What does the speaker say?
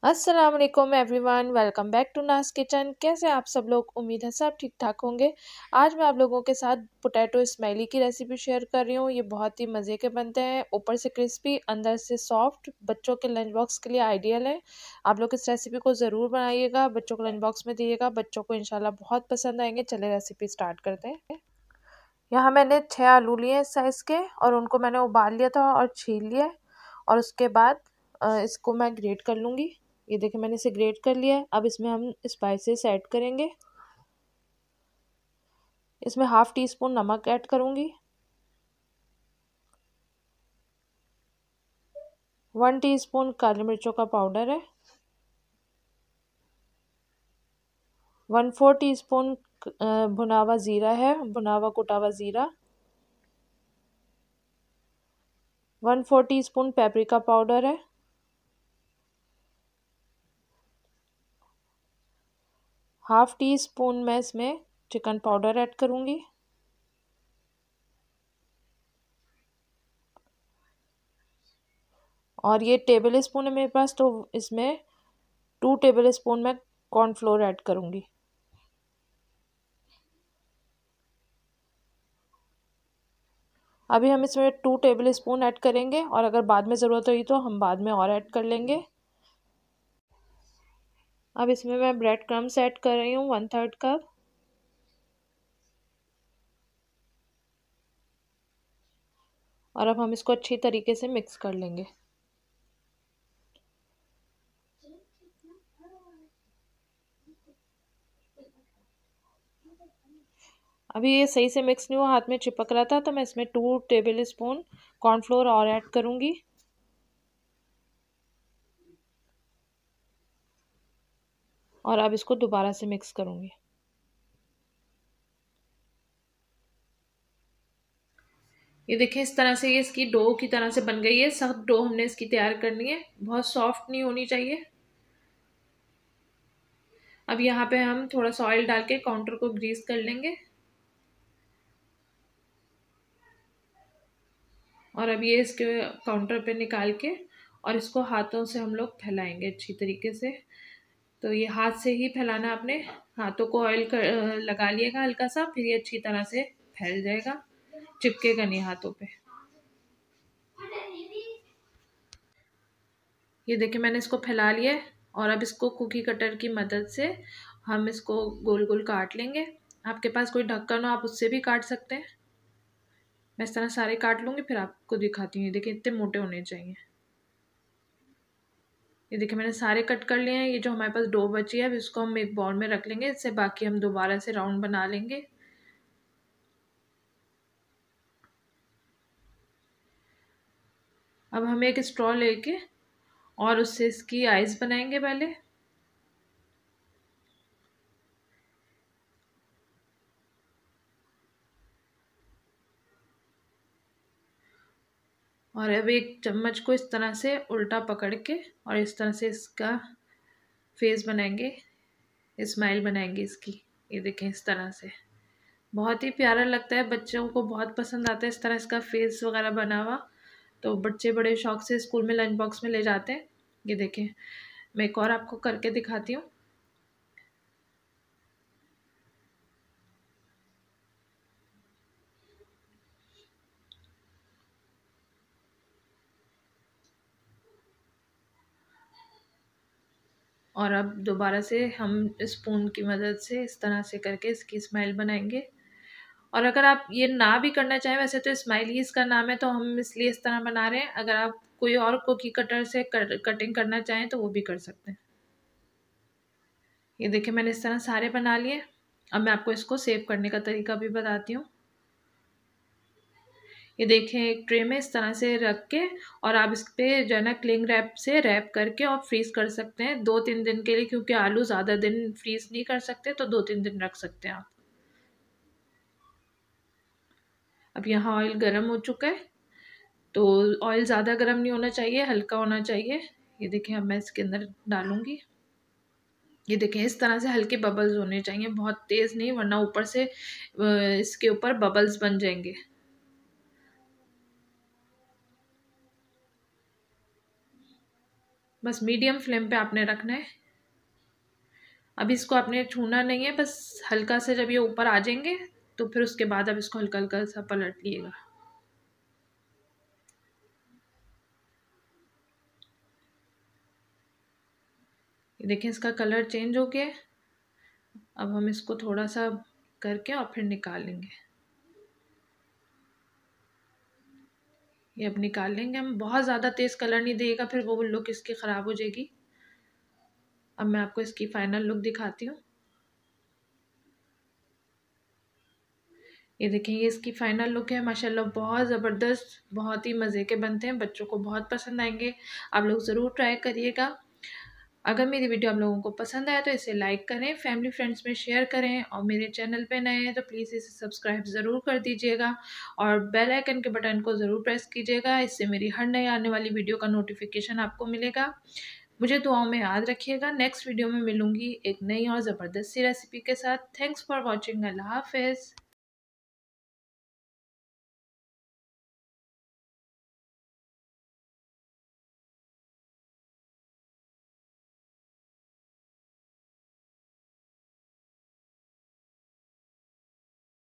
अस्सलाम वालेकुम everyone, welcome back to नाज किचन। कैसे आप सब लोग? उम्मीद है सब ठीक ठाक होंगे। आज मैं आप लोगों के साथ पोटैटो स्माइली की रेसिपी शेयर कर रही हूँ। ये बहुत ही मज़े के बनते हैं, ऊपर से क्रिस्पी अंदर से सॉफ्ट। बच्चों के लंच बॉक्स के लिए आइडियल है। आप लोग इस रेसिपी को ज़रूर बनाइएगा, बच्चों को लंच बॉक्स में दिएगा, बच्चों को इंशाल्लाह बहुत पसंद आएंगे। चले रेसिपी स्टार्ट करते हैं। यहाँ मैंने 6 आलू लिए इस साइज़ के और उनको मैंने उबाल लिया था और छील लिया और उसके बाद इसको मैं ग्रेट कर लूँगी। ये देखिए मैंने इसे ग्रेट कर लिया है। अब इसमें हम स्पाइसेस ऐड करेंगे। इसमें हाफ टी स्पून नमक ऐड करूँगी, 1 टीस्पून काली मिर्चों का पाउडर है, 1/4 टीस्पून भुना हुआ ज़ीरा है, भुना हुआ कुटा हुआ ज़ीरा, 1/4 टीस्पून पेपरिका पाउडर है, हाफ टी स्पून मैं इसमें चिकन पाउडर ऐड करूँगी और ये टेबल स्पून है मेरे पास, तो इसमें 2 टेबल स्पून मैं कॉर्नफ्लोर ऐड करूँगी। अभी हम इसमें 2 टेबल स्पून ऐड करेंगे और अगर बाद में ज़रूरत हुई तो हम बाद में और ऐड कर लेंगे। अब इसमें मैं ब्रेड क्रम्स ऐड कर रही हूँ 1/3 कप। और अब हम इसको अच्छी तरीके से मिक्स कर लेंगे। अभी ये सही से मिक्स नहीं हुआ, हाथ में चिपक रहा था, तो मैं इसमें 2 टेबल स्पून कॉर्नफ्लोर और ऐड करूँगी। और अब इसको दोबारा से मिक्स करूँगी। ये देखिए इस तरह से ये इसकी डो की तरह से बन गई है। सख्त डो हमने इसकी तैयार करनी है, बहुत सॉफ्ट नहीं होनी चाहिए। अब यहाँ पे हम थोड़ा सा ऑयल डाल के काउंटर को ग्रीस कर लेंगे और अब ये इसके काउंटर पे निकाल के और इसको हाथों से हम लोग फैलाएंगे अच्छी तरीके से। तो ये हाथ से ही फैलाना, अपने हाथों को ऑयल लगा लिएगा हल्का सा, फिर ये अच्छी तरह से फैल जाएगा, चिपकेगा नहीं हाथों पे। ये देखिए मैंने इसको फैला लिया है और अब इसको कुकी कटर की मदद से हम इसको गोल गोल काट लेंगे। आपके पास कोई ढक्कन हो आप उससे भी काट सकते हैं। मैं इस तरह सारे काट लूँगी, फिर आपको दिखाती हूँ। ये देखिए इतने मोटे होने चाहिए। ये देखिए मैंने सारे कट कर लिए हैं। ये जो हमारे पास डो बची है अब इसको हम एक बाउल में रख लेंगे, इससे बाकी हम दोबारा से राउंड बना लेंगे। अब हम एक स्ट्रॉ लेके और उससे इसकी आइस बनाएंगे पहले। और अब एक चम्मच को इस तरह से उल्टा पकड़ के और इस तरह से इसका फेस बनाएंगे, स्माइल बनाएंगे इसकी। ये देखें इस तरह से बहुत ही प्यारा लगता है, बच्चों को बहुत पसंद आता है इस तरह इसका फेस वगैरह बना हुआ। तो बच्चे बड़े शौक से स्कूल में लंच बॉक्स में ले जाते हैं। ये देखें मैं एक और आपको करके दिखाती हूँ। और अब दोबारा से हम स्पून की मदद से इस तरह से करके इसकी स्माइल बनाएंगे। और अगर आप ये ना भी करना चाहें, वैसे तो स्माइल ही इसका नाम है, तो हम इसलिए इस तरह बना रहे हैं। अगर आप कोई और कुकी कटर से कटिंग करना चाहें तो वो भी कर सकते हैं। ये देखिए मैंने इस तरह सारे बना लिए। अब मैं आपको इसको सेव करने का तरीका भी बताती हूँ। ये देखें एक ट्रे में इस तरह से रख के और आप इस पे जो है ना क्लिंग रैप से रैप करके और फ्रीज़ कर सकते हैं 2-3 दिन के लिए, क्योंकि आलू ज़्यादा दिन फ्रीज़ नहीं कर सकते, तो 2-3 दिन रख सकते हैं आप। अब यहाँ ऑयल गर्म हो चुका है, तो ऑयल ज़्यादा गर्म नहीं होना चाहिए, हल्का होना चाहिए। ये देखें अब मैं इसके अंदर डालूँगी। ये देखें इस तरह से हल्के बबल्स होने चाहिए, बहुत तेज़ नहीं, वरना ऊपर से इसके ऊपर बबल्स बन जाएंगे। बस मीडियम फ्लेम पे आपने रखना है। अब इसको आपने छूना नहीं है, बस हल्का से जब ये ऊपर आ जाएंगे तो फिर उसके बाद अब इसको हल्का हल्का सा पलट लिएगा। ये देखें इसका कलर चेंज हो गया है। अब हम इसको थोड़ा सा करके और फिर निकाल लेंगे। ये अब निकाल लेंगे हम। बहुत ज़्यादा तेज़ कलर नहीं देगा, फिर वो लुक इसकी ख़राब हो जाएगी। अब मैं आपको इसकी फाइनल लुक दिखाती हूँ। ये देखें, ये इसकी फाइनल लुक है। माशाल्लाह बहुत ज़बरदस्त, बहुत ही मज़े के बनते हैं, बच्चों को बहुत पसंद आएंगे। आप लोग ज़रूर ट्राई करिएगा। अगर मेरी वीडियो आप लोगों को पसंद आए तो इसे लाइक करें, फैमिली फ्रेंड्स में शेयर करें, और मेरे चैनल पे नए हैं तो प्लीज़ इसे सब्सक्राइब ज़रूर कर दीजिएगा और बेल आइकन के बटन को ज़रूर प्रेस कीजिएगा। इससे मेरी हर नई आने वाली वीडियो का नोटिफिकेशन आपको मिलेगा। मुझे दुआओं में याद रखिएगा। नेक्स्ट वीडियो में मिलूँगी एक नई और ज़बरदस्त सी रेसिपी के साथ। Thanks for watching. अल्लाह हाफ़िज़।